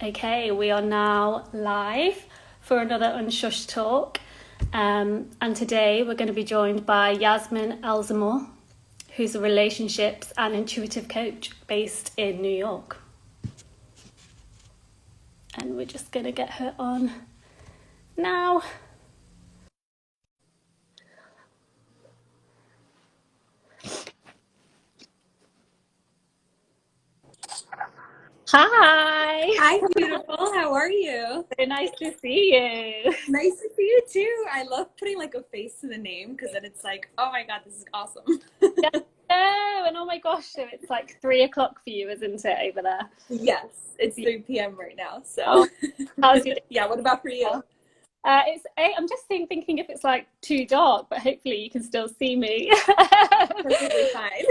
Okay, we are now live for another Unshush talk. And today we're going to be joined by Yasmin Elzomor, who's a relationships and intuitive coach based in New York. And we're just going to get her on now. Hi. Hi, beautiful. How are you? So nice to see you. Nice to see you too. I love putting like a face to the name because then it's like, oh my God, this is awesome. Oh, and oh my gosh, so it's like 3 o'clock for you, isn't it, over there? Yes, it's 3 p.m. right now. So, Oh, how's your day? yeah, what about for you? I'm just thinking if it's like too dark, but hopefully you can still see me. Perfectly fine.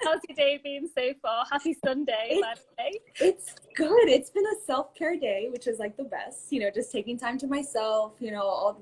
How's your day been so far? Happy Sunday, by the way. It's good. It's been a self-care day, which is like the best, just taking time to myself,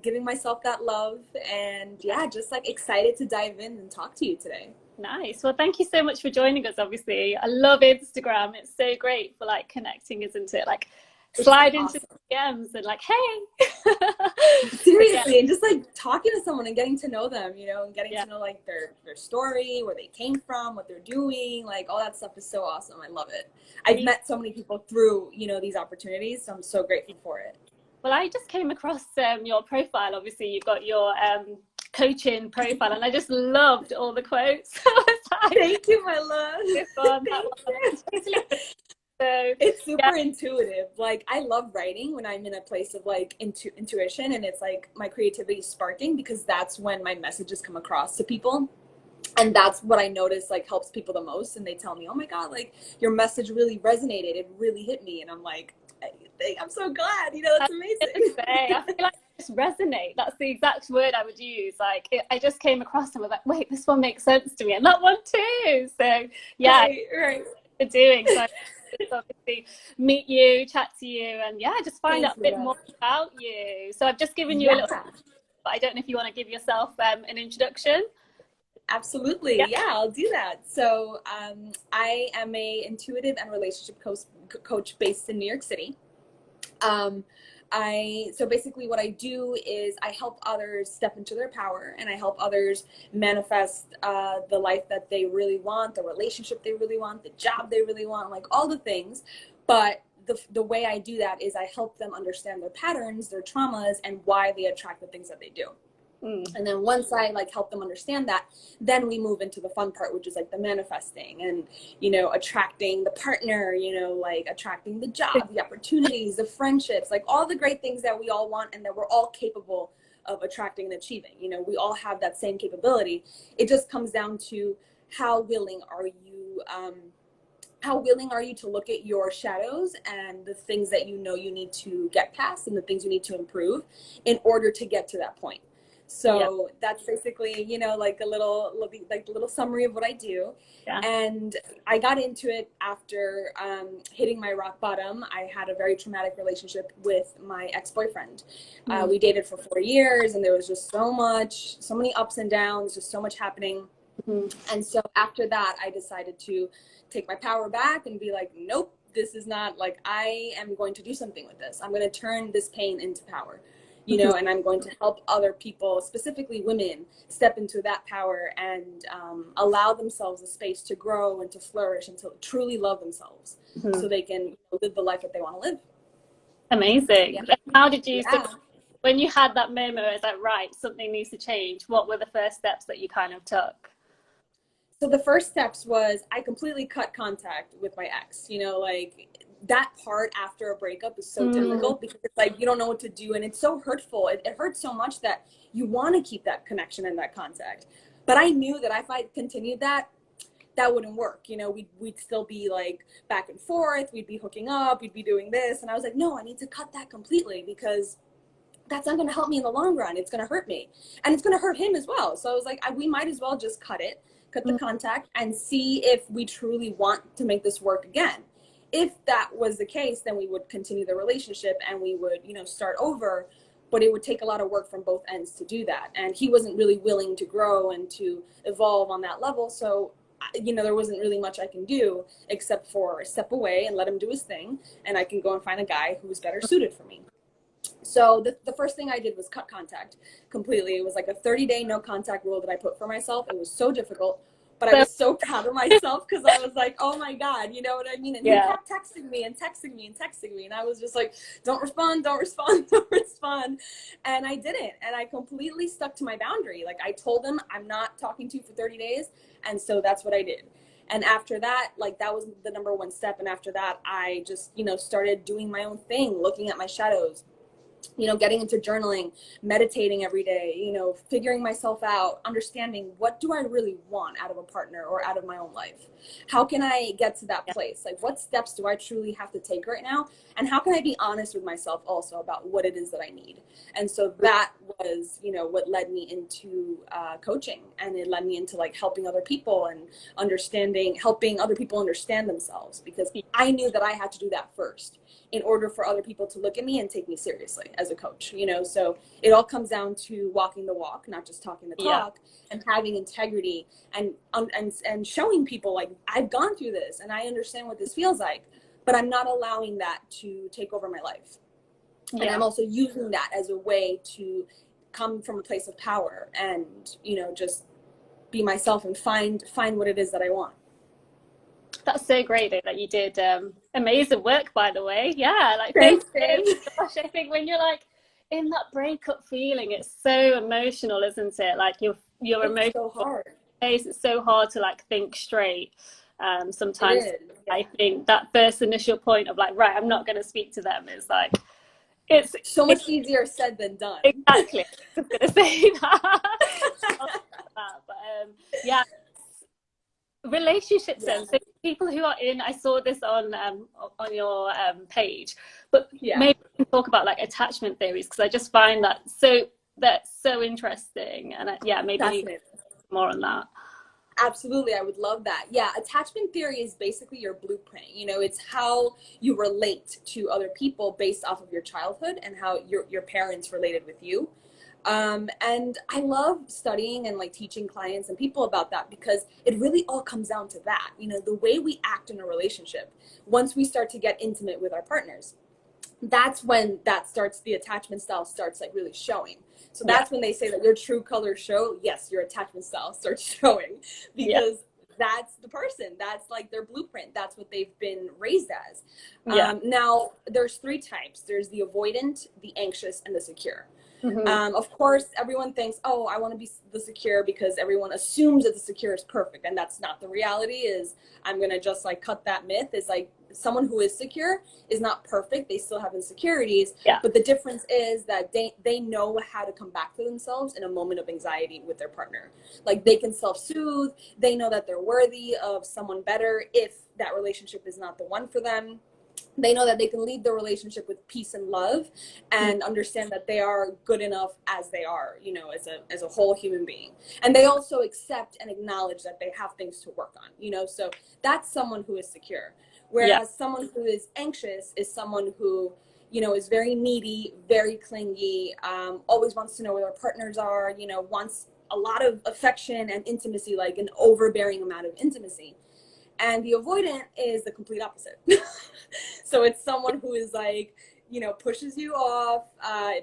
giving myself that love. And yeah, just like excited to dive in and talk to you today. Nice. Well, thank you so much for joining us, obviously. I love Instagram. It's so great for like connecting, isn't it? Like It's slide into awesome. DMs and like, hey. Seriously, Yeah. and just like talking to someone and getting to know them, and getting Yeah. to know like their story, where they came from, what they're doing, like all that stuff is so awesome. I love it. I've met so many people through, these opportunities, so I'm so grateful for it. Well, I just came across your profile. Obviously, you've got your coaching profile, and I just loved all the quotes. Thank you, my love. This one, that Thank one. you. Totally. So, It's yeah. super intuitive. Like I love writing when I'm in a place of like intuition and it's like my creativity is sparking because that's when my messages come across to people. And that's what I notice like helps people the most. And they tell me, oh my God, like your message really resonated. It really hit me. And I'm like, I'm so glad, I that's was gonna amazing. say, I feel like it just resonate. That's the exact word I would use. Like, I just came across them. I was like, wait, this one makes sense to me, and that one too. So, yeah, Right. we're doing. So, obviously, meet you, chat to you, and yeah, just find Thank out a you, bit love. more about you. So, I've just given you a little, Yeah, but I don't know if you want to give yourself an introduction. absolutely. Yeah. Yeah, I'll do that. So I am a intuitive and relationship coach based in New York City. Um, so basically what I do is I help others step into their power and I help others manifest the life that they really want, the relationship they really want, the job they really want, like all the things. But the way I do that is I help them understand their patterns, their traumas, and why they attract the things that they do. Mm. And then once I like help them understand that, then we move into the fun part, which is like the manifesting and, attracting the partner, like attracting the job, the opportunities, the friendships, like all the great things that we all want and that we're all capable of attracting and achieving. We all have that same capability. It just comes down to how willing are you, to look at your shadows and the things that you need to get past and the things you need to improve in order to get to that point. Yeah. So that's basically, like a little summary of what I do. Yeah. And I got into it after hitting my rock bottom. I had a very traumatic relationship with my ex-boyfriend. Mm. We dated for 4 years and there was just so many ups and downs, just so much happening. Mm. And so after that, I decided to take my power back and be like, nope, this is not like, I am going to do something with this. I'm going to turn this pain into power, and I'm going to help other people, specifically women, step into that power and allow themselves a space to grow and to flourish and to truly love themselves Mm. so they can live the life that they want to live. Amazing. Yeah. How did you, so Yeah. when you had that moment where it's like, right, something needs to change, what were the first steps that you kind of took? So the first steps was I completely cut contact with my ex. Like that part after a breakup is so Mm. difficult because it's like you don't know what to do and it's so hurtful. It hurts so much that you want to keep that connection and that contact. But I knew that if I continued that, that wouldn't work. We'd still be like back and forth. We'd be hooking up. We'd be doing this. And I was like, no, I need to cut that completely because that's not going to help me in the long run. It's going to hurt me and it's going to hurt him as well. So I was like, we might as well just cut the Mm. contact and see if we truly want to make this work again. If that was the case, then we would continue the relationship and we would, start over, but it would take a lot of work from both ends to do that. And he wasn't really willing to grow and to evolve on that level. So there wasn't really much I can do except for step away and let him do his thing, and I can go and find a guy who was better suited for me. So the first thing I did was cut contact completely. It was like a 30-day no contact rule that I put for myself. It was so difficult, but I was so proud of myself because I was like, oh my God, you know what I mean? And he kept texting me and texting me and texting me. And I was just like, don't respond, don't respond, don't respond. And I didn't. And I completely stuck to my boundary. Like I told him, I'm not talking to you for 30 days. And so that's what I did. And after that, like that was the number one step. And after that, I just, started doing my own thing, looking at my shadows, getting into journaling, meditating every day, figuring myself out, understanding what do I really want out of a partner or out of my own life? How can I get to that place? Like what steps do I truly have to take right now? And how can I be honest with myself also about what it is that I need? And so that was, what led me into coaching, and it led me into like helping other people and helping other people understand themselves, because I knew that I had to do that first in order for other people to look at me and take me seriously as a coach, so it all comes down to walking the walk, not just talking the talk, and having integrity and showing people like I've gone through this and I understand what this feels like, but I'm not allowing that to take over my life. And I'm also using that as a way to come from a place of power and, just be myself and find what it is that I want. That's so great that you did amazing work, by the way. Yeah, like Thanks, gosh, I think when you're like in that breakup feeling, it's so emotional, isn't it? Like your It's emotional so hard. space, it's so hard to like think straight. Sometimes I think that first initial point of like, right, I'm not going to speak to them is like, it's so much easier said than done. Exactly. I was going to say that. But yeah, relationships then. So people who are in, I saw this on your page, but maybe we can talk about like attachment theories, because I just find that so interesting, and maybe more on that. Absolutely, I would love that. Yeah, attachment theory is basically your blueprint. It's how you relate to other people based off of your childhood and how your parents related with you. And I love studying and like teaching clients and people about that, because it really all comes down to that. The way we act in a relationship, once we start to get intimate with our partners, that's when the attachment style starts like really showing. So that's when they say that your true colors show. Yes, your attachment style starts showing, because that's the person, that's like their blueprint, that's what they've been raised as. Now there's 3 types. There's the avoidant, the anxious, and the secure. Of course, everyone thinks, oh, I want to be the secure, because everyone assumes that the secure is perfect. And that's not the reality. Is I'm going to just like cut that myth. Is like someone who is secure is not perfect. They still have insecurities. But the difference is that they know how to come back to themselves in a moment of anxiety with their partner. Like they can self-soothe. They know that they're worthy of someone better if that relationship is not the one for them. They know that they can leave the relationship with peace and love, and understand that they are good enough as they are, as a whole human being. And they also accept and acknowledge that they have things to work on, so that's someone who is secure. Whereas someone who is anxious is someone who, is very needy, very clingy, always wants to know where their partners are, wants a lot of affection and intimacy, like an overbearing amount of intimacy. And the avoidant is the complete opposite. So it's someone who is like, pushes you off,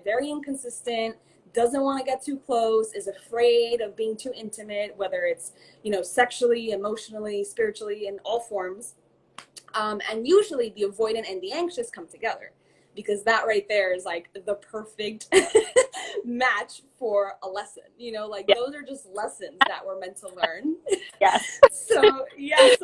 very inconsistent, doesn't want to get too close, is afraid of being too intimate, whether it's, sexually, emotionally, spiritually, in all forms. And usually the avoidant and the anxious come together, because that right there is like the perfect match for a lesson, those are just lessons that we're meant to learn. So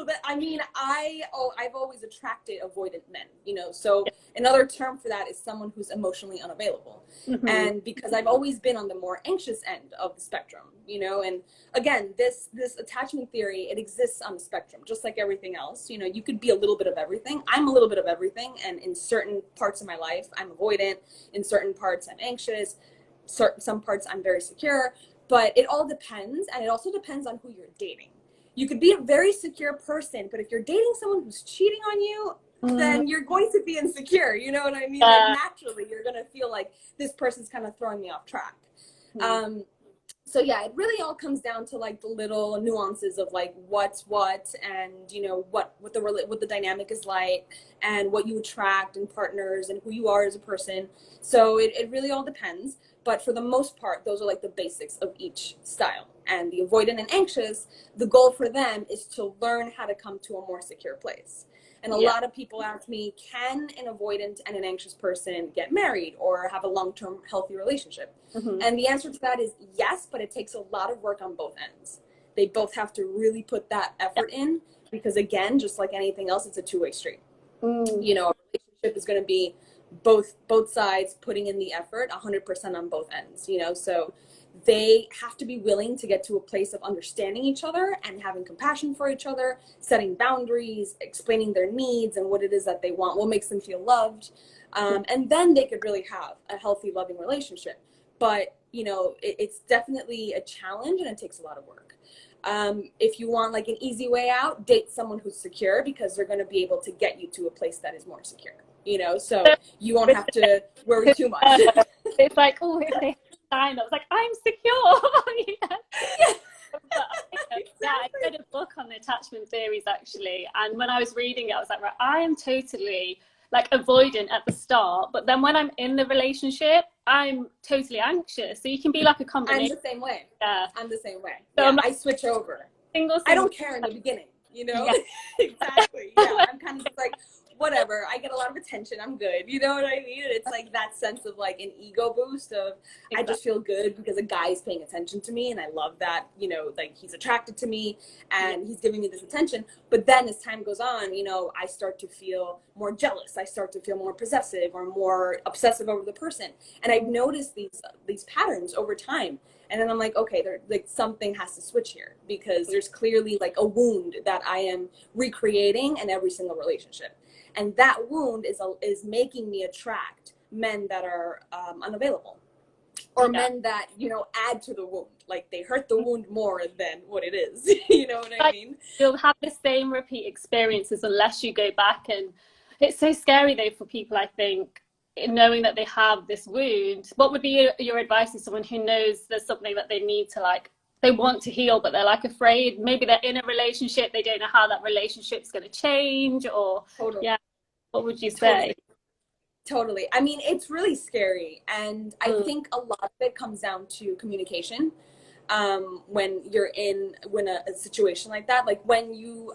that, I've always attracted avoidant men, so another term for that is someone who's emotionally unavailable. And because I've always been on the more anxious end of the spectrum, and again, this attachment theory, it exists on the spectrum, just like everything else. You could be a little bit of everything. I'm a little bit of everything. And in certain parts of my life, I'm avoidant. In certain parts, I'm anxious. Some parts, I'm very secure. But it all depends. And it also depends on who you're dating. You could be a very secure person, but if you're dating someone who's cheating on you, then you're going to be insecure. You know what I mean? Like naturally, you're going to feel like this person's kind of throwing me off track. So yeah, it really all comes down to like the little nuances of like what's what, and you know what the dynamic is like, and what you attract in partners, and who you are as a person. So it really all depends. But for the most part, those are like the basics of each style. And the avoidant and anxious, the goal for them is to learn how to come to a more secure place. And a Yeah. lot of people ask me, can an avoidant and an anxious person get married or have a long-term healthy relationship? Mm-hmm. And the answer to that is yes, but it takes a lot of work on both ends. They both have to really put that effort in, because again, just like anything else, it's a two-way street. You know, a relationship is going to be both sides putting in the effort 100% on both ends, you know. So they have to be willing to get to a place of understanding each other and having compassion for each other, setting boundaries, explaining their needs and what it is that they want, what makes them feel loved, and then they could really have a healthy, loving relationship. But you know, it's definitely a challenge, and it takes a lot of work. If you want like an easy way out, date someone who's secure, because they're going to be able to get you to a place that is more secure, you know, so you won't have to worry too much. It's like, oh, if they sign, I was like, I'm secure. You know? Yeah. But yeah, I read a book on attachment theories actually, and when I was reading it, I was like, right, I am totally like avoidant at the start, but then when I'm in the relationship, I'm totally anxious. So you can be like a combination. I'm the same way. Yeah, I'm the same way. so Yeah, I'm like, I switch over. single. I don't care in the beginning, you know? Yeah. Exactly. Yeah, I'm kind of just like, whatever. I get a lot of attention. I'm good. You know what I mean? And it's like that sense of like an ego boost of I just feel good because a guy is paying attention to me, and I love that, you know, like he's attracted to me and he's giving me this attention. But then as time goes on, you know, I start to feel more jealous. I start to feel more possessive or more obsessive over the person. And I've noticed these patterns over time. And then I'm like, okay, there, like something has to switch here, because there's clearly like a wound that I am recreating in every single relationship. And that wound is making me attract men that are unavailable, or men that, you know, add to the wound. Like they hurt the wound more than what it is. You know what I mean? You'll have the same repeat experiences unless you go back. And it's so scary though for people, I think, knowing that they have this wound. What would be your advice to someone who knows there's something that they need to like, they want to heal, but they're like afraid, maybe they're in a relationship, they don't know how that relationship's going to change, or yeah, what would you say? Totally. I mean, it's really scary. And I think a lot of it comes down to communication. When you're in a situation like that, like when you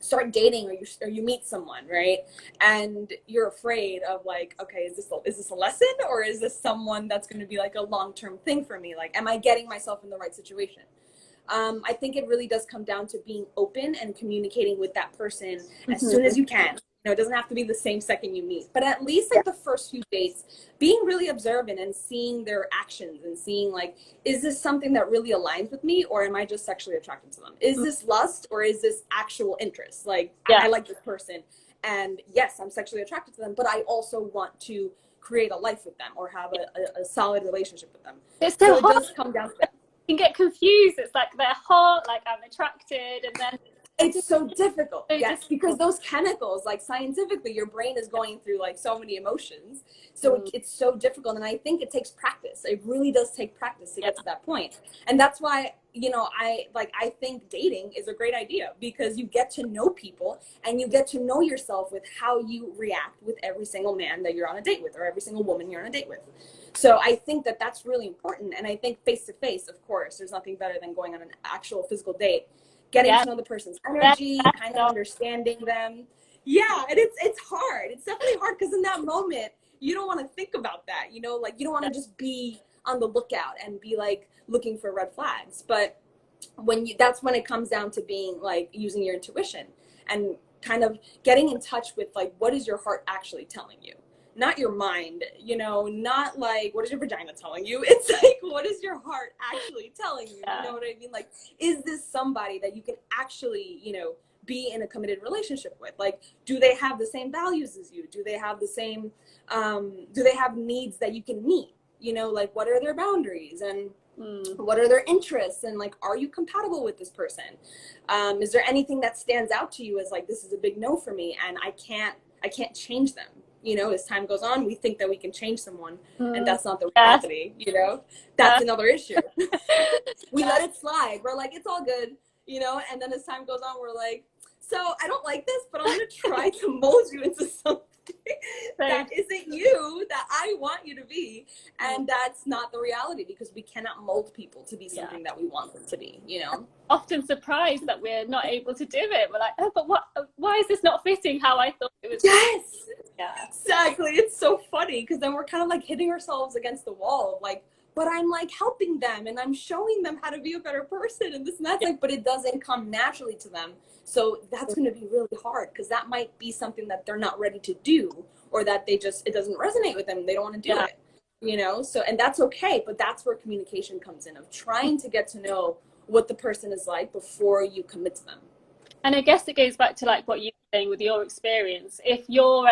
start dating, or you meet someone, right? And you're afraid of like, okay, is this a lesson, or is this someone that's going to be like a long-term thing for me? Like, am I getting myself in the right situation? I think it really does come down to being open and communicating with that person as soon as you can. You know, it doesn't have to be the same second you meet, but at least like the first few dates, being really observant and seeing their actions and seeing like, is this something that really aligns with me, or am I just sexually attracted to them? Is this lust, or is this actual interest? Like, I like this person, and yes, I'm sexually attracted to them, but I also want to create a life with them, or have a solid relationship with them. So it does come down to that. You can get confused. It's like they're hot, like I'm attracted, and then it's so difficult. Yes, because those chemicals, like scientifically, your brain is going through like so many emotions, so it's so difficult. And I think it takes practice. It really does take practice to get to that point. And that's why, you know, I think dating is a great idea, because you get to know people, and you get to know yourself with how you react with every single man that you're on a date with, or every single woman you're on a date with. So I think that that's really important. And I think face to face, of course, there's nothing better than going on an actual physical date, getting to know the person's energy, kind of understanding them. Yeah, and it's hard. It's definitely hard, because in that moment, you don't want to think about that, you know, like you don't want to just be on the lookout and be like looking for red flags. But that's when it comes down to being like using your intuition and kind of getting in touch with like, what is your heart actually telling you? Not your mind, you know, not like, what is your vagina telling you? It's like, what is your heart actually telling you? You know what I mean? Like, is this somebody that you can actually, you know, be in a committed relationship with? Like, do they have the same values as you? Do they have the same, do they have needs that you can meet? You know, like, what are their boundaries, and what are their interests, and like, are you compatible with this person? Is there anything that stands out to you as like, this is a big no for me, and I can't change them? You know, as time goes on, we think that we can change someone, and Mm, that's not the yes, reality. You know, that's another issue. We let it slide. We're like, it's all good, you know, and then as time goes on, we're like, so I don't like this, but I'm going to try to mold you into something that isn't you, that I want you to be. And that's not the reality, because we cannot mold people to be something that we want them to be, you know. Often surprised that we're not able to do it. We're like, oh, but why is this not fitting how I thought it was? Yes, yeah, exactly. It's so funny, because then we're kind of like hitting ourselves against the wall of like, but I'm like helping them and I'm showing them how to be a better person and this and that's, like, but it doesn't come naturally to them. So that's going to be really hard, because that might be something that they're not ready to do, or that it doesn't resonate with them. They don't want to do it, you know? So, and that's okay. But that's where communication comes in, of trying to get to know what the person is like before you commit to them. and I guess it goes back to like what you were saying with your experience. If you're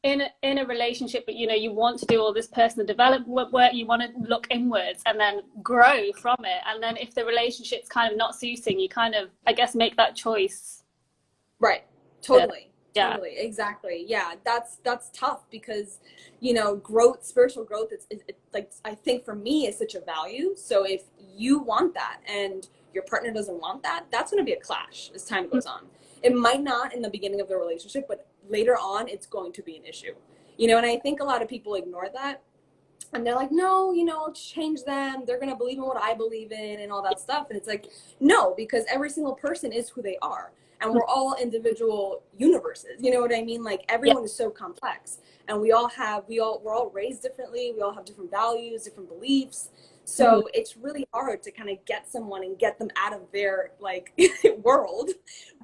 in a relationship, but you know you want to do all this personal development work, you want to look inwards and then grow from it, and then if the relationship's kind of not suiting, you kind of, I guess, make that choice. Right. Totally. Yeah. Totally. Exactly. Yeah. That's tough, because, you know, spiritual growth, it's like, I think for me, is such a value. So if you want that and your partner doesn't want that, that's going to be a clash as time goes on. It might not in the beginning of the relationship, but later on, it's going to be an issue, you know, and I think a lot of people ignore that. And they're like, no, you know, I'll change them. They're going to believe in what I believe in and all that stuff. And it's like, no, because every single person is who they are. And we're all individual universes. You know what I mean? Like, everyone is so complex. And we're all raised differently. We all have different values, different beliefs. So it's really hard to kind of get someone and get them out of their like world,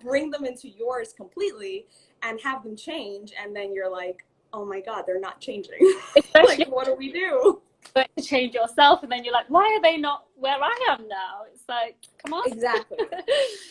bring them into yours completely, and have them change. And then you're like, oh my God, they're not changing. Like, what do we do? But to change yourself, and then you're like, why are they not where I am now? It's like, come on. Exactly.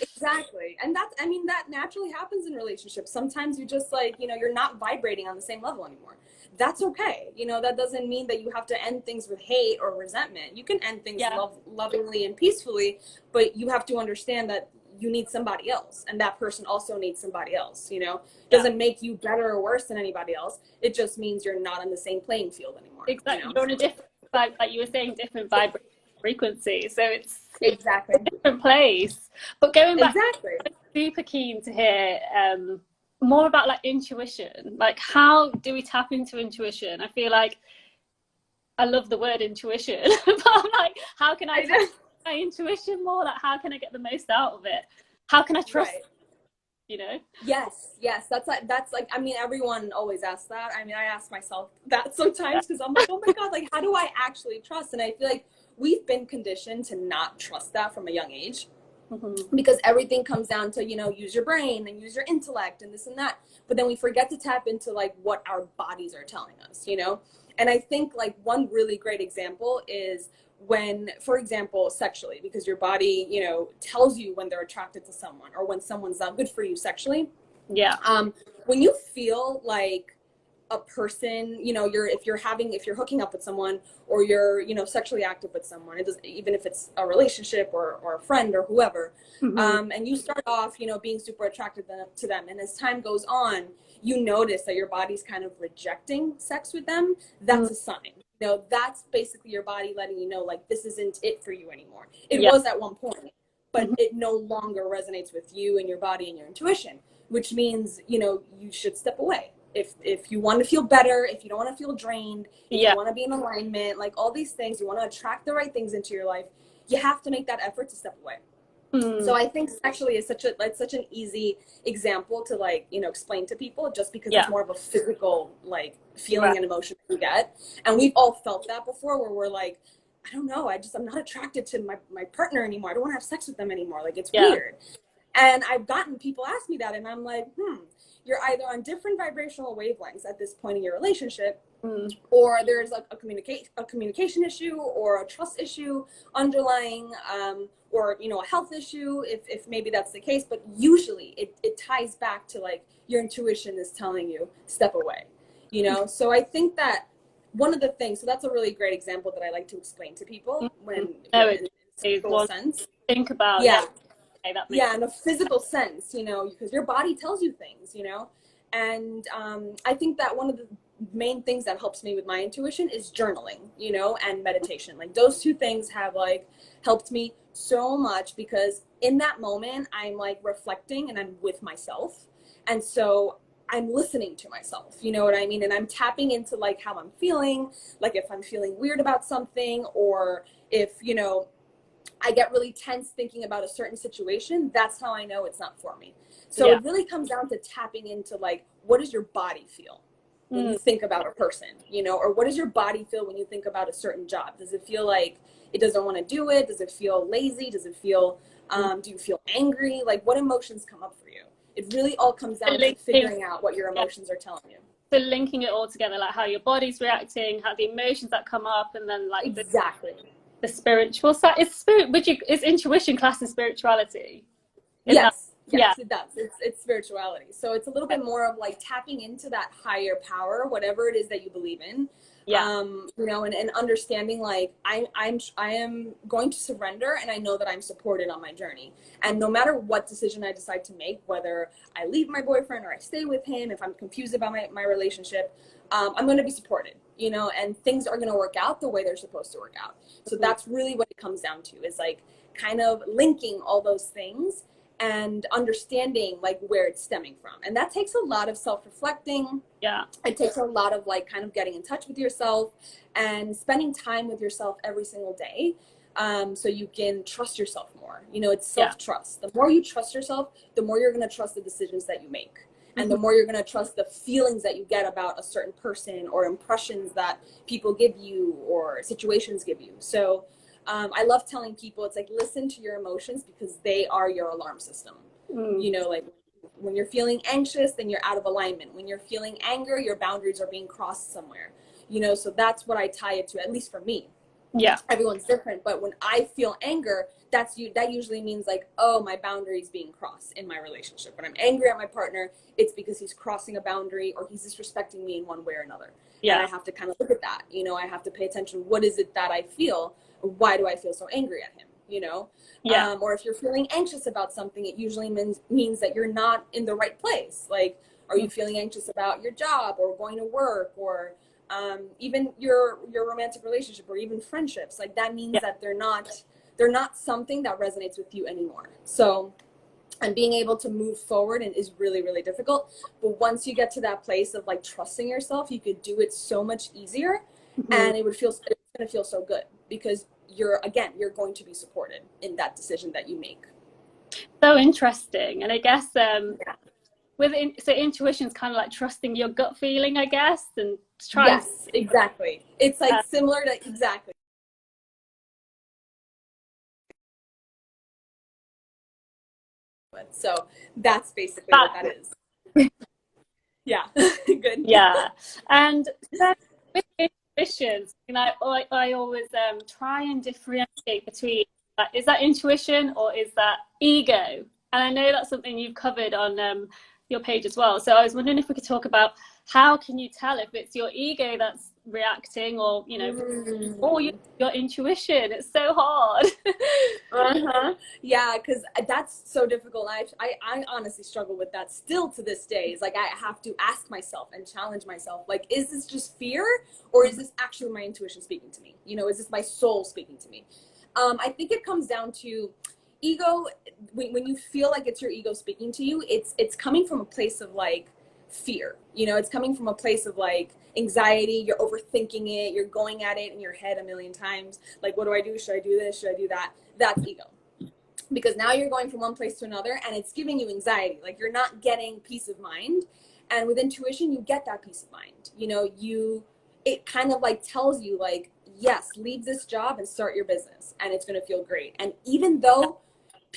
Exactly. And that naturally happens in relationships. Sometimes you just like, you know, you're not vibrating on the same level anymore. That's okay. You know, that doesn't mean that you have to end things with hate or resentment. You can end things lovingly and peacefully, but you have to understand that you need somebody else, and that person also needs somebody else. You know, doesn't make you better or worse than anybody else. It just means you're not on the same playing field anymore. Exactly. You know? You're on a different, like you were saying, different vibration frequency. So it's exactly a different place. But going back, exactly. I'm super keen to hear more about like intuition. Like, how do we tap into intuition? I feel like I love the word intuition, but I'm like, how can I tap into my intuition more? Like, how can I get the most out of it? How can I trust? Right. You know? Yes. That's like, I mean, everyone always asks that. I mean, I ask myself that sometimes, because I'm like, oh my God, like, how do I actually trust? And I feel like we've been conditioned to not trust that from a young age. Because everything comes down to, you know, use your brain and use your intellect and this and that. But then we forget to tap into like what our bodies are telling us, you know? And I think like one really great example is when, for example, sexually, because your body, you know, tells you when they're attracted to someone or when someone's not good for you sexually. Yeah. When you feel like a person, you know, if you're hooking up with someone, or you're, you know, sexually active with someone, it doesn't, even if it's a relationship or a friend or whoever, and you start off, you know, being super attracted to them, and as time goes on, you notice that your body's kind of rejecting sex with them. That's a sign. You know, that's basically your body letting you know, like, this isn't it for you anymore. It was at one point, but it no longer resonates with you and your body and your intuition, which means, you know, you should step away. If you want to feel better, if you don't want to feel drained, if you want to be in alignment, like all these things, you want to attract the right things into your life, you have to make that effort to step away. So I think sexually is such an easy example to, like, you know, explain to people, just because it's more of a physical like feeling and emotion that you get. And we've all felt that before, where we're like, I don't know, I'm not attracted to my partner anymore. I don't want to have sex with them anymore. Like, it's weird. And I've gotten people ask me that, and I'm like, you're either on different vibrational wavelengths at this point in your relationship, or there's like a communication issue or a trust issue underlying, or, you know, a health issue, if maybe that's the case. But usually it ties back to like your intuition is telling you step away, you know. So I think that one of the things, so that's a really great example that I like to explain to people when in a physical sense. Think about in a physical sense, you know, because your body tells you things, you know. And I think that one of the main things that helps me with my intuition is journaling, you know, and meditation. Like those two things have like helped me so much, because in that moment I'm like reflecting and I'm with myself. And so I'm listening to myself, you know what I mean? And I'm tapping into like how I'm feeling, like if I'm feeling weird about something, or if, you know, I get really tense thinking about a certain situation, that's how I know it's not for me. So Yeah. it really comes down to tapping into like, what does your body feel when you think about a person, you know, or what does your body feel when you think about a certain job? Does it feel like it doesn't want to do it? Does it feel lazy? Does it feel, do you feel angry? Like what emotions come up for you? It really all comes down to figuring out what your emotions are telling you. So linking it all together, like how your body's reacting, how the emotions that come up, and then like Exactly. the spiritual side. Is intuition class as spirituality? Yes. Yeah. Yes, it does. It's spirituality. So it's a little bit more of like tapping into that higher power, whatever it is that you believe in. Yeah. You know, and understanding like I am going to surrender, and I know that I'm supported on my journey. And no matter what decision I decide to make, whether I leave my boyfriend or I stay with him, if I'm confused about my relationship, I'm going to be supported, you know, and things are going to work out the way they're supposed to work out. So that's really what it comes down to, is like kind of linking all those things and understanding like where it's stemming from. And that takes a lot of self-reflecting. Yeah. It takes a lot of like kind of getting in touch with yourself and spending time with yourself every single day, so you can trust yourself more. You know, it's self-trust. The more you trust yourself, the more you're going to trust the decisions that you make. And the more you're going to trust the feelings that you get about a certain person, or impressions that people give you or situations give you. So I love telling people, it's like, listen to your emotions, because they are your alarm system. You know, like when you're feeling anxious, then you're out of alignment. When you're feeling anger, your boundaries are being crossed somewhere. You know, so that's what I tie it to, at least for me. Yeah. Everyone's different, but when I feel anger, that usually means like, oh, my boundary is being crossed in my relationship. When I'm angry at my partner, it's because he's crossing a boundary, or he's disrespecting me in one way or another. Yeah. And I have to kind of look at that. You know, I have to pay attention. What is it that I feel? Why do I feel so angry at him? You know, or if you're feeling anxious about something, it usually means that you're not in the right place. Like, are you feeling anxious about your job, or going to work, or even your romantic relationship, or even friendships? Like that means that they're not something that resonates with you anymore. So, and being able to move forward and is really, really difficult. But once you get to that place of like trusting yourself, you could do it so much easier, and it's going to feel so good, because you're going to be supported in that decision that you make. So interesting. And I guess so intuition is kind of like trusting your gut feeling, I guess, and trying. Yes, exactly. It's like similar to exactly. So that's basically what that is. Yeah, good. Yeah. And then with intuitions, you know, I always try and differentiate between is that intuition or is that ego? And I know that's something you've covered on your page as well. So I was wondering if we could talk about how can you tell if it's your ego that's reacting, or, you know, or your intuition. It's so hard. Yeah, because that's so difficult. I honestly struggle with that still to this day. It's like I have to ask myself and challenge myself, like, is this just fear, or is this actually my intuition speaking to me? You know, is this my soul speaking to me? I think it comes down to ego. When you feel like it's your ego speaking to you, it's coming from a place of like fear. You know, it's coming from a place of like anxiety. You're overthinking it. You're going at it in your head a million times. Like, what do I do? Should I do this? Should I do that? That's ego. Because now you're going from one place to another, and it's giving you anxiety. Like, you're not getting peace of mind. And with intuition, you get that peace of mind. You know, it kind of like tells you like, yes, leave this job and start your business, and it's going to feel great. And even though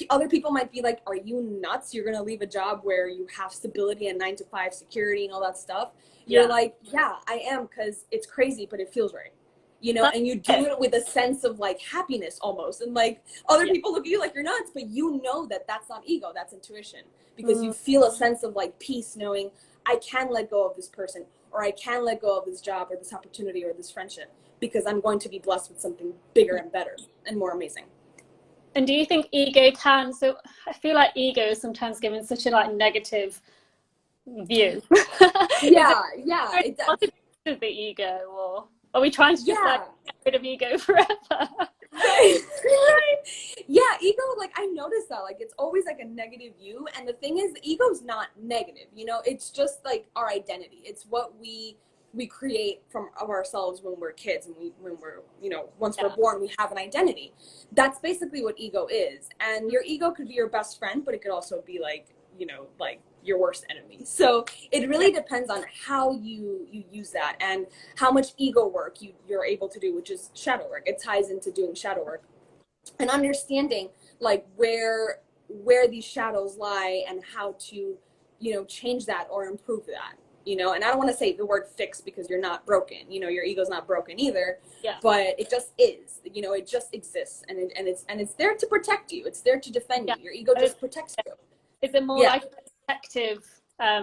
other people might be like, are you nuts? You're going to leave a job where you have stability and 9-to-5 security and all that stuff. You're like, yeah, I am, because it's crazy, but it feels right. You know, and you do it with a sense of like happiness almost. And like other people look at you like you're nuts, but you know that that's not ego, that's intuition, because you feel a sense of like peace, knowing I can let go of this person, or I can let go of this job or this opportunity or this friendship, because I'm going to be blessed with something bigger and better and more amazing. And do you think ego so I feel like ego is sometimes given such a like negative view. Yeah, yeah, it does. What is the ego, or are we trying to just like Yeah. get rid of ego forever? Right, right. Yeah, ego, like I noticed that, like it's always like a negative view. And the thing is, the ego's not negative, you know, it's just like our identity. It's what we create from of ourselves when we're kids, and when we're, you know, once we're Yeah. born, we have an identity. That's basically what ego is. And your ego could be your best friend, but it could also be like, you know, like your worst enemy. So it really depends on how you use that, and how much ego work you're able to do, which is shadow work. It ties into doing shadow work and understanding like where these shadows lie, and how to, you know, change that or improve that, you know. And I don't want to say the word fix, because you're not broken, you know, your ego's not broken either. Yeah. But it just is, you know, it just exists, and it's there to protect you, it's there to defend Yeah. you. Your ego just protects you. Is it more Yeah. like protective?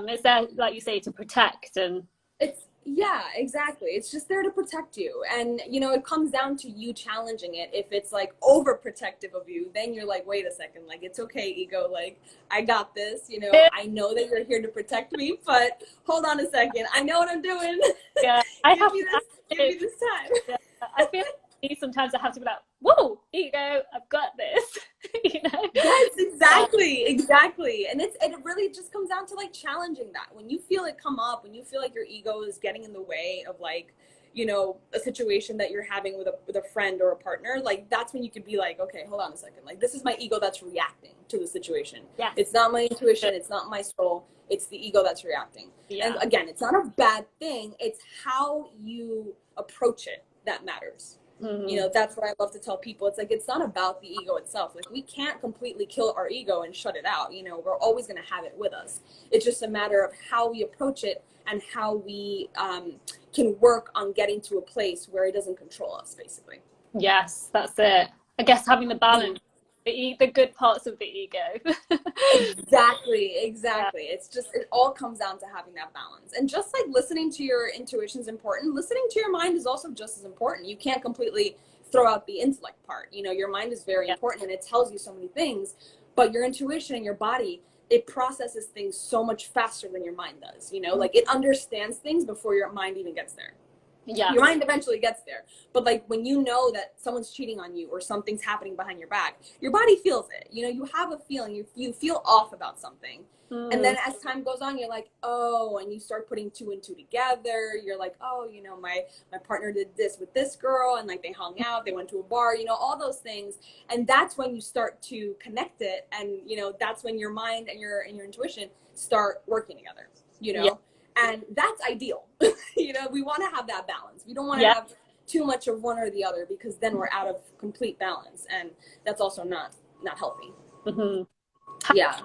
Is there, like you say, to protect and It's, yeah, exactly. It's just there to protect you. And, you know, it comes down to you challenging it. If it's like overprotective of you, then you're like, wait a second, like it's okay, ego, like I got this, you know, I know that you're here to protect me, but hold on a second. I know what I'm doing. yeah, I give have me this, give me this time. yeah, I feel like sometimes I have to be like, whoa, ego, I've got this. You know? Yes, exactly, exactly. And it really just comes down to like challenging that. When you feel it come up, when you feel like your ego is getting in the way of like, you know, a situation that you're having with a friend or a partner, like that's when you could be like, okay, hold on a second. Like this is my ego that's reacting to the situation. Yes. It's not my intuition, it's not my soul, it's the ego that's reacting. Yeah. And again, it's not a bad thing, it's how you approach it that matters. Mm-hmm. You know, that's what I love to tell people. It's like, it's not about the ego itself. Like we can't completely kill our ego and shut it out. You know, we're always going to have it with us. It's just a matter of how we approach it, and how we can work on getting to a place where it doesn't control us, basically. Yes, that's it. I guess having the balance, the good parts of the ego. Exactly, Yeah. exactly. It's just, it all comes down to having that balance. And just like listening to your intuition is important, listening to your mind is also just as important. You can't completely throw out the intellect part. You know, your mind is very Yeah. important, and it tells you so many things, but your intuition and your body, it processes things so much faster than your mind does. You know, like it understands things before your mind even gets there. Yeah. Your mind eventually gets there, but like when you know that someone's cheating on you or something's happening behind your back, your body feels it. You know, you have a feeling, you feel off about something. And then as time goes on, you're like, oh, and you start putting two and two together. You're like, oh, you know, my partner did this with this girl, and like they hung out, they went to a bar, you know, all those things. And that's when you start to connect it, and you know, that's when your mind and your intuition start working together, you know. Yeah. And that's ideal. You know, we want to have that balance. We don't want to Yeah. have too much of one or the other, because then we're out of complete balance, and that's also not healthy. Mm-hmm. Yeah.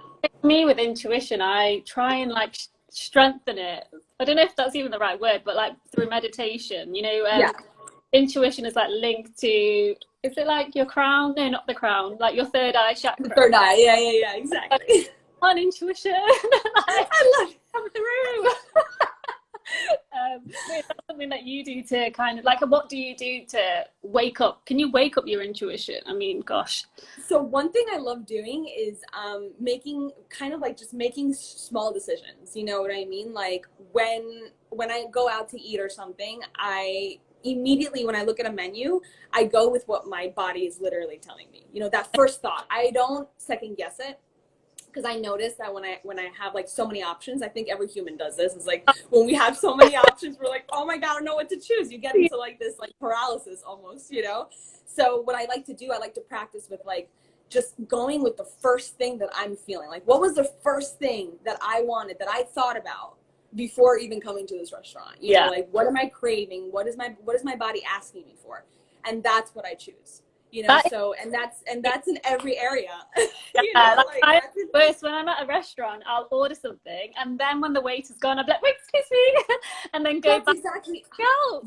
Me with intuition, I try and like strengthen it. I don't know if that's even the right word, but like through meditation, you know, Yeah. intuition is like linked to, is it like your crown? No, not the crown, like your third eye chakra. The third eye. Yeah, exactly. On intuition. Like, I love it. come through. Is that something that you do to kind of like, what do you do to wake up? Can you wake up your intuition? I mean, gosh. So one thing I love doing is making kind of like just making small decisions. You know what I mean? Like when I go out to eat or something, I immediately, when I look at a menu, I go with what my body is literally telling me. You know, that first thought. I don't second guess it. Because I notice that when I have like so many options, I think every human does this. It's like when we have so many options, we're like, oh my God, I don't know what to choose. You get into like this like paralysis almost, you know? So what I like to do, I like to practice with like just going with the first thing that I'm feeling. Like what was the first thing that I wanted, that I thought about before even coming to this restaurant? You know, like what am I craving? What is my body asking me for? And that's what I choose. You know, so and that's in every area. You know, like first when I'm at a restaurant, I'll order something, and then when the waiter's gone, I'll be like, wait, excuse me, and then go back. Exactly. Go.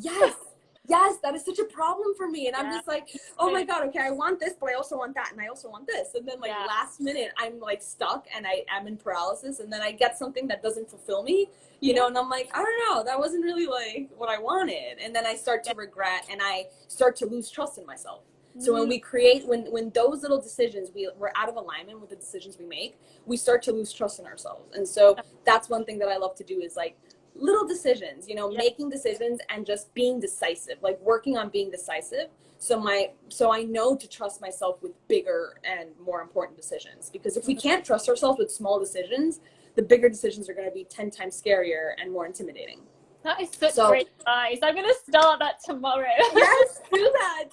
Yes, that is such a problem for me. And I'm just like, oh my God, okay, I want this, but I also want that, and I also want this. And then like last minute, I'm like stuck, and I am in paralysis, and then I get something that doesn't fulfill me, you know, and I'm like, I don't know, that wasn't really like what I wanted. And then I start to regret, and I start to lose trust in myself. So when we create, when those little decisions, we're out of alignment with the decisions we make, we start to lose trust in ourselves. And so that's one thing that I love to do is like little decisions, you know, making decisions and just being decisive, like working on being decisive. So I know to trust myself with bigger and more important decisions, because if we can't trust ourselves with small decisions, the bigger decisions are going to be 10 times scarier and more intimidating. That is such great advice. I'm going to start that tomorrow. Yes, do that.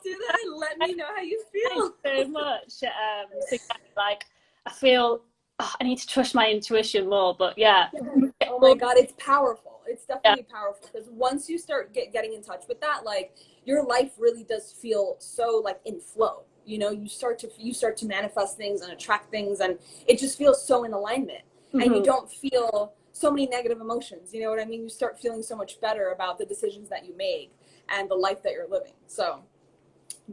Let me know how you feel. Thanks so much. So yeah, like, I feel I need to trust my intuition more, but yeah. Oh my God, it's powerful. It's definitely powerful, because once you start getting in touch with that, like your life really does feel so like in flow. You know, you start to manifest things and attract things, and it just feels so in alignment. And you don't feel so many negative emotions. You know what I mean? You start feeling so much better about the decisions that you make and the life that you're living. So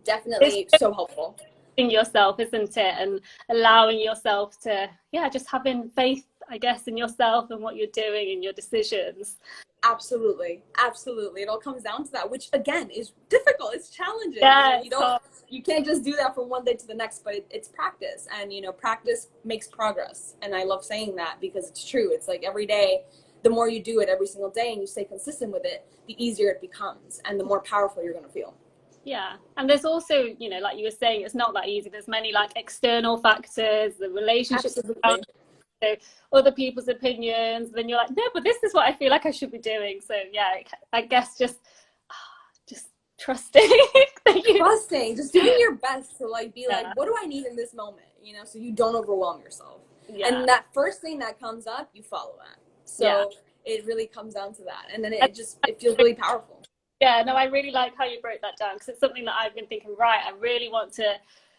definitely so helpful. In yourself, isn't it? And allowing yourself to, just having faith, I guess, in yourself and what you're doing and your decisions. Absolutely. It all comes down to that, which again is difficult. It's challenging. Yeah, you can't just do that from one day to the next, but it's practice, and you know, practice makes progress. And I love saying that because it's true. It's like every day, the more you do it every single day and you stay consistent with it, the easier it becomes and the more powerful you're going to feel. Yeah. And there's also, you know, like you were saying, it's not that easy. There's many like external factors, the relationships, so other people's opinions. Then you're like, no, but this is what I feel like I should be doing. So yeah, I guess just trusting. Just doing your best to like be like, what do I need in this moment? You know, so you don't overwhelm yourself. And that first thing that comes up, you follow that. So it really comes down to that. And then it feels really powerful. Yeah, no, I really like how you broke that down, because it's something that I've been thinking, right, I really want to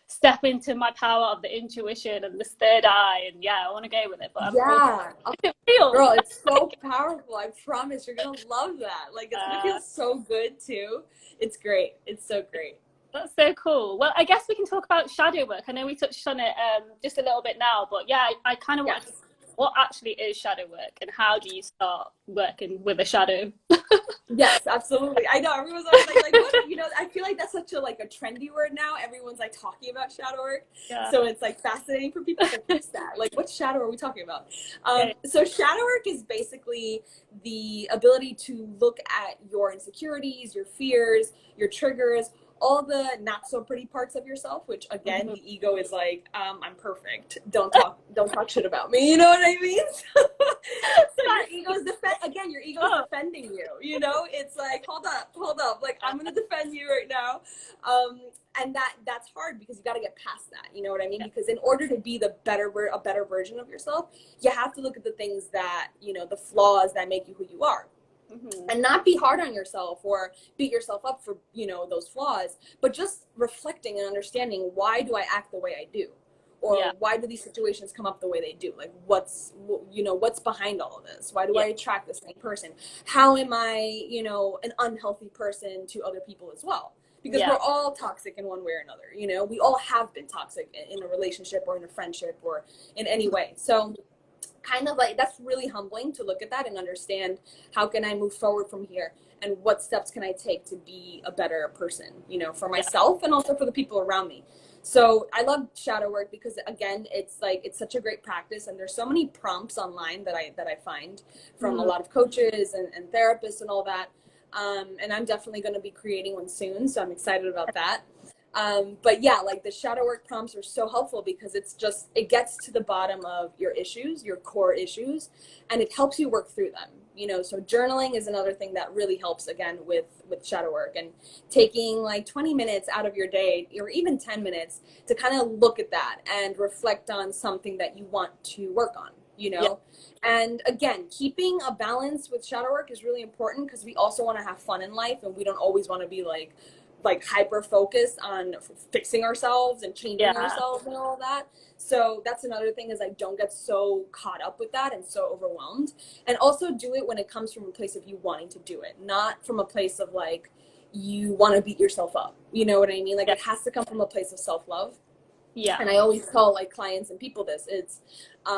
step into my power of the intuition and this third eye, and I want to go with it. But girl, it's so powerful. I promise you're going to love that. Like, it's going to feel so good too. It's great. It's so great. That's so cool. Well, I guess we can talk about shadow work. I know we touched on it just a little bit now, but I kind of want to, what actually is shadow work, and how do you start working with a shadow? Yes, absolutely. I know everyone's always like what? You know, I feel like that's such a like a trendy word now. Everyone's like talking about shadow work, so it's like fascinating for people. Like, what's that? Like, what shadow are we talking about? So shadow work is basically the ability to look at your insecurities, your fears, your triggers, all the not so pretty parts of yourself, which again, the ego is like, I'm perfect. Don't talk shit about me. You know what I mean? So your ego's your ego's defending you. You know, it's like, hold up. Like, I'm going to defend you right now. And that's hard, because you got to get past that. You know what I mean? Because in order to be a better version of yourself, you have to look at the things that, you know, the flaws that make you who you are. And not be hard on yourself or beat yourself up for, you know, those flaws, but just reflecting and understanding, why do I act the way I do? Or why do these situations come up the way they do? Like, what's behind all of this? Why do I attract the same person? How am I, you know, an unhealthy person to other people as well? Because we're all toxic in one way or another. You know, we all have been toxic in a relationship or in a friendship or in any way. So kind of like, that's really humbling to look at that and understand, how can I move forward from here, and what steps can I take to be a better person, you know, for myself and also for the people around me. So I love shadow work because, again, it's such a great practice, and there's so many prompts online that I find from a lot of coaches and therapists and all that. And I'm definitely going to be creating one soon, so I'm excited about that. But yeah, like, the shadow work prompts are so helpful, because it gets to the bottom of your issues, your core issues, and it helps you work through them. You know, so journaling is another thing that really helps, again, with shadow work, and taking like 20 minutes out of your day, or even 10 minutes, to kind of look at that and reflect on something that you want to work on, you know? And again, keeping a balance with shadow work is really important, because we also want to have fun in life, and we don't always want to be like hyper focused on fixing ourselves and changing ourselves and all that. So that's another thing, is I don't get so caught up with that and so overwhelmed. And also do it when it comes from a place of you wanting to do it, not from a place of like, you want to beat yourself up. You know what I mean? Like, it has to come from a place of self-love. Yeah. And I always tell like clients and people this, it's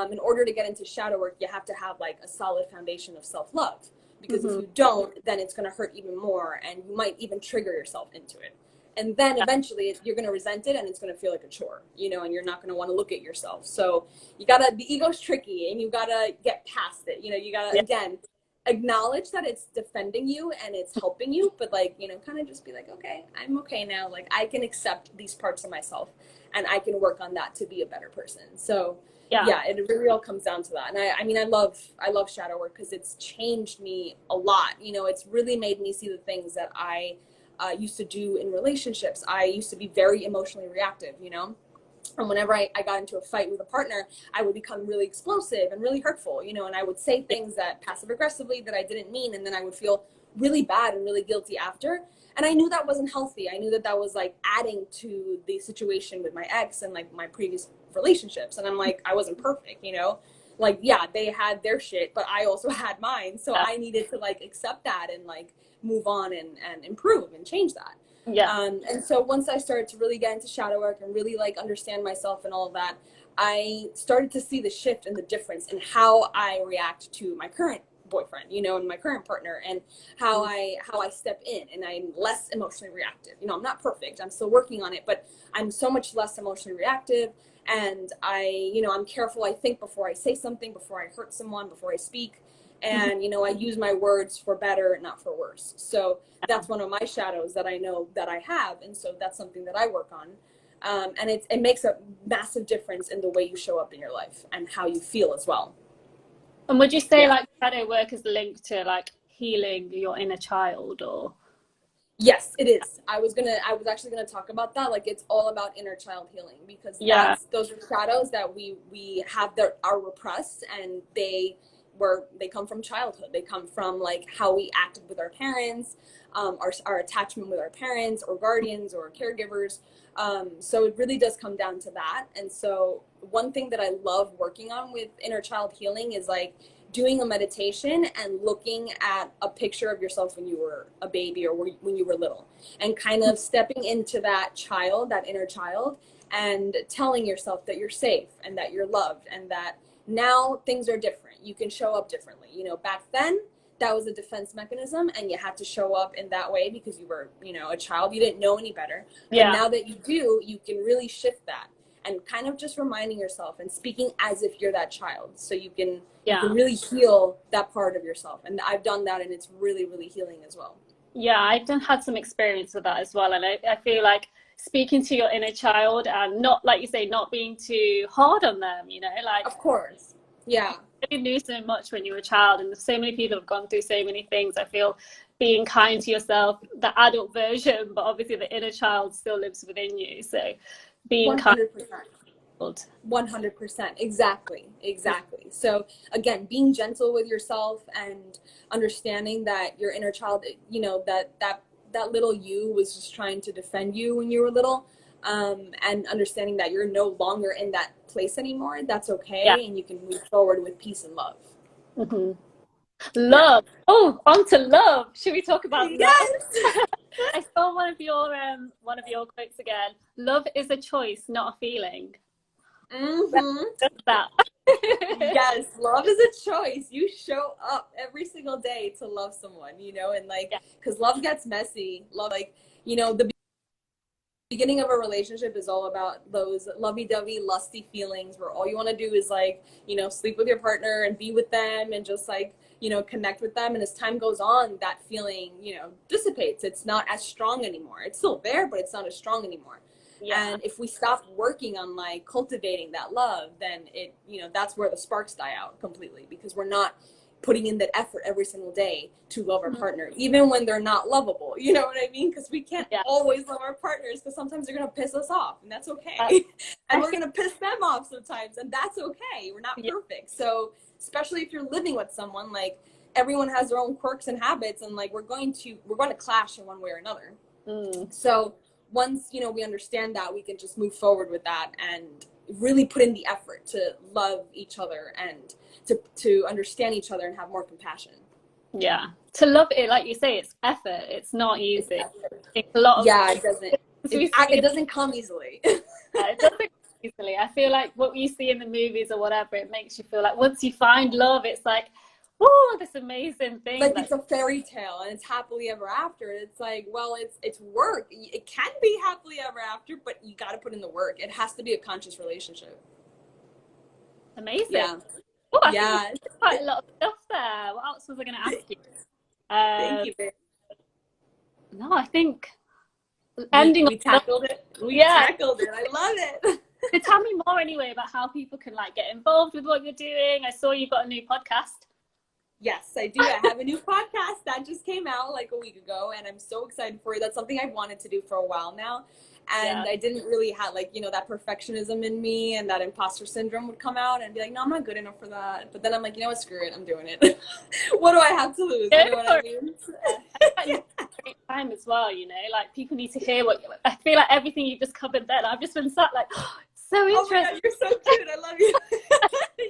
in order to get into shadow work, you have to have like a solid foundation of self-love. Because if you don't, then it's going to hurt even more, and you might even trigger yourself into it. And then eventually you're going to resent it and it's going to feel like a chore, you know, and you're not going to want to look at yourself. So the ego's tricky and you got to get past it. You know, you got to, again, acknowledge that it's defending you and it's helping you, but like, you know, kind of just be like, okay, I'm okay now. Like I can accept these parts of myself and I can work on that to be a better person. So yeah, it really all comes down to that. And I mean, I love shadow work because it's changed me a lot. You know, it's really made me see the things that I used to do in relationships. I used to be very emotionally reactive, you know, and whenever I got into a fight with a partner, I would become really explosive and really hurtful, you know, and I would say things that passive aggressively that I didn't mean. And then I would feel really bad and really guilty after. And I knew that wasn't healthy. I knew that that was like adding to the situation with my ex and like my previous relationships. And I'm like, I wasn't perfect, you know, like, yeah, they had their shit, but I also had mine. So I needed to like accept that and like move on and improve and change that. And so once I started to really get into shadow work and really like understand myself and all of that, I started to see the shift and the difference in how I react to my current boyfriend, you know, and my current partner, and how I step in, and I'm less emotionally reactive. You know, I'm not perfect. I'm still working on it, but I'm so much less emotionally reactive. And I'm careful. I think before I say something, before I hurt someone, before I speak. And, you know, I use my words for better, not for worse. So that's one of my shadows that I know that I have. And so that's something that I work on. And it makes a massive difference in the way you show up in your life and how you feel as well. And would you say like shadow work is linked to like healing your inner child, or? Yes, it is. I was actually gonna talk about that. Like, it's all about inner child healing, because those are shadows that we have that are repressed, and they come from childhood. They come from like how we acted with our parents, our attachment with our parents or guardians or caregivers. So it really does come down to that. And so one thing that I love working on with inner child healing is like doing a meditation and looking at a picture of yourself when you were a baby or when you were little, and kind of stepping into that child, that inner child, and telling yourself that you're safe and that you're loved and that now things are different. You can show up differently. You know, back then that was a defense mechanism and you had to show up in that way because you were, you know, a child. You didn't know any better. But now that you do, you can really shift that and kind of just reminding yourself and speaking as if you're that child. So you can really heal that part of yourself. And I've done that, and it's really, really healing as well. Yeah, I've had some experience with that as well. And I feel like speaking to your inner child and not, like you say, not being too hard on them, you know, like. Of course. Yeah. You knew so much when you were a child, and so many people have gone through so many things. I feel being kind to yourself, the adult version, but obviously the inner child still lives within you. So being 100%. Kind. 100%. Exactly. So again, being gentle with yourself and understanding that your inner child, you know, that little you was just trying to defend you when you were little. And understanding that you're no longer in that place anymore. That's okay. And you can move forward with peace and love. Mm-hmm. Love. Oh, on to love. Should we talk about love? I saw one of your quotes again. Love is a choice, not a feeling. Just that. Yes, love is a choice. You show up every single day to love someone, you know, and like, because love gets messy. Love, like, you know, the beginning of a relationship is all about those lovey-dovey, lusty feelings where all you want to do is like, you know, sleep with your partner and be with them and just like, you know, connect with them. And as time goes on, that feeling, you know, dissipates. It's not as strong anymore. It's still there, but it's not as strong anymore. And if we stop working on like cultivating that love, then it, you know, that's where the sparks die out completely, because we're not putting in that effort every single day to love our partner, even when they're not lovable. You know what I mean? Because we can't always love our partners, because sometimes they're going to piss us off, and that's okay. And we're going to piss them off sometimes, and that's okay. We're not perfect. So especially if you're living with someone, like, everyone has their own quirks and habits, and like we're going to clash in one way or another. So once, you know, we understand that, we can just move forward with that and really put in the effort to love each other and to understand each other and have more compassion. Yeah. To love it, like you say, it's effort. It's not easy. It's a lot of it doesn't come easily. It doesn't come easily. I feel like what you see in the movies or whatever, it makes you feel like once you find love, it's like, oh, this amazing thing. Like it's a fairy tale and it's happily ever after. It's like, well, it's work. It can be happily ever after, but you got to put in the work. It has to be a conscious relationship. Amazing. Yeah. Oh, I Yeah. think there's quite a lot of stuff there. What else was I going to ask you? Thank you, babe. No, I think ending we tackled it. We tackled it. I love it. So tell me more anyway about how people can like get involved with what you're doing. I saw you've got a new podcast. Yes, I do. I have a new podcast that just came out like a week ago, and I'm so excited for it. That's something I've wanted to do for a while now. And I didn't really have like, you know, that perfectionism in me and that imposter syndrome would come out and be like, no, I'm not good enough for that. But then I'm like, you know what, screw it, I'm doing it. What do I have to lose? You know what I mean? Yeah. Great time as well, you know, like people need to hear what I feel like everything you just covered there. I've just been sat like, oh, so interesting. Oh my God, you're so cute. I love you.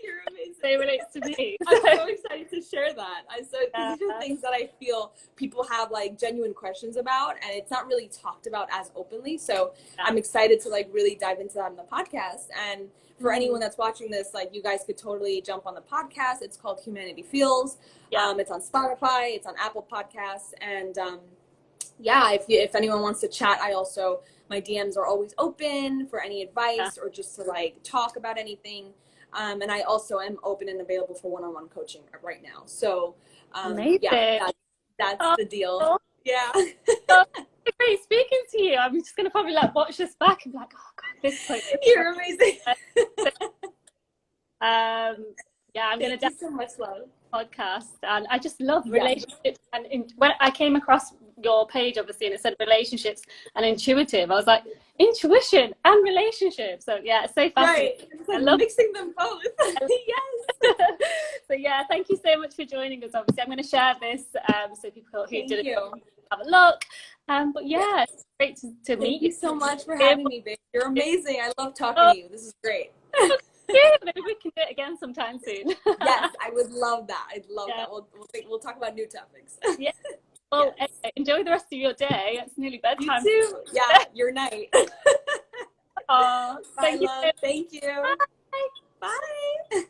You're amazing. It relates to me. I'm so excited to share that. These are things that I feel people have like genuine questions about, and it's not really talked about as openly. So I'm excited to like really dive into that in the podcast. And for anyone that's watching this, like you guys could totally jump on the podcast. It's called Humanity Feels. It's on Spotify. It's on Apple Podcasts. And if anyone wants to chat, my DMs are always open for any advice or just to like talk about anything. And I also am open and available for one-on-one coaching right now. So, that's the deal. Yeah. Great speaking to you. I'm just going to probably like watch this back and be like, oh God, this is like, you're amazing. I'm going to do so much love. Podcast, and I just love relationships. And when I came across your page, obviously, and it said relationships and intuitive, I was like, intuition and relationships. So yeah, it's so fascinating. Right. I love mixing them both. Yes. So yeah, thank you so much for joining us. Obviously, I'm going to share this so people who didn't have a look. But yeah, it's great to meet you. Thank you so much for having me, babe. You're amazing. I love talking to you. This is great. Yeah, maybe we can do it again sometime soon. Yes, I would love that. I'd love that. We'll talk about new topics. Yeah. Well, enjoy the rest of your day. It's nearly bedtime. You too. Yeah, your night. Oh, thank you. Thank you. Bye. Bye.